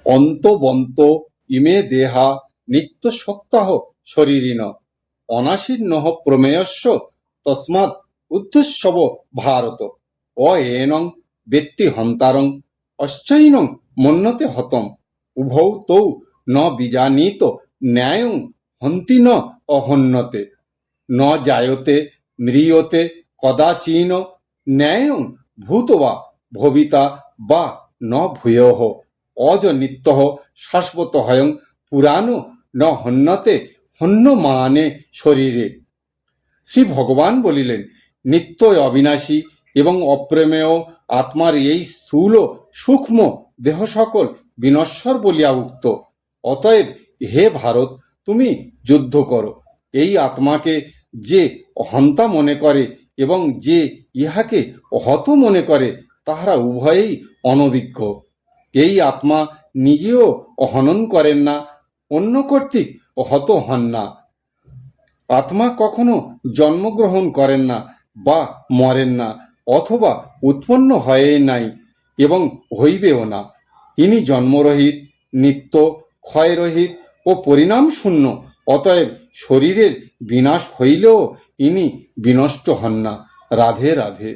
অন্তবন্ত ইমে দেহা নিত্য সপ্তাহ শরীরিণ অনাশীর্ণঃ প্রমেয়স্য তস্মাৎ উদ্ধুশ্যব ভারত অয়েনং বেত্তি হন্তারং অশ্চৈনং মন্যতে হতম উভৌ তৌ ন বিজানীত ন্যায়ং হন্তি ন অহন্যতে ন জায়তে ম্রিয়তে কদাচিন ন্যায়ং ভূতবা ভবিতা বা ন ভূয়ঃ অজ নিত্যঃ শাশ্বতহয়ং পুরাণো ন হন্যতে হন্যমানে শরীরে। শ্রী ভগবান বলিলেন, নিত্য অবিনাশী এবং অপ্রমেয় আত্মার এই স্থূল সূক্ষ্ম দেহ সকল বিনশ্বর বলিয়া উক্ত। অতএব হে ভারত, তুমি যুদ্ধ করো। এই আত্মাকে যে হন্তা মনে করে এবং যে ইহাকে হত মনে করে, তাহারা উভয়েই অনভিজ্ঞ। এই আত্মা নিজেও হনন করেন না, অন্য কর্তৃক হত হন না। আত্মা কখনো জন্মগ্রহণ করেন না বা মরেন না, অথবা উৎপন্ন হয়েই নাই এবং হইবেও না। ইনি জন্মরহিত, নিত্য, ক্ষয়রহিত ও পরিণাম শূন্য। অতএব শরীরের বিনাশ হইলেও ইনি বিনষ্ট হন না। রাধে রাধে।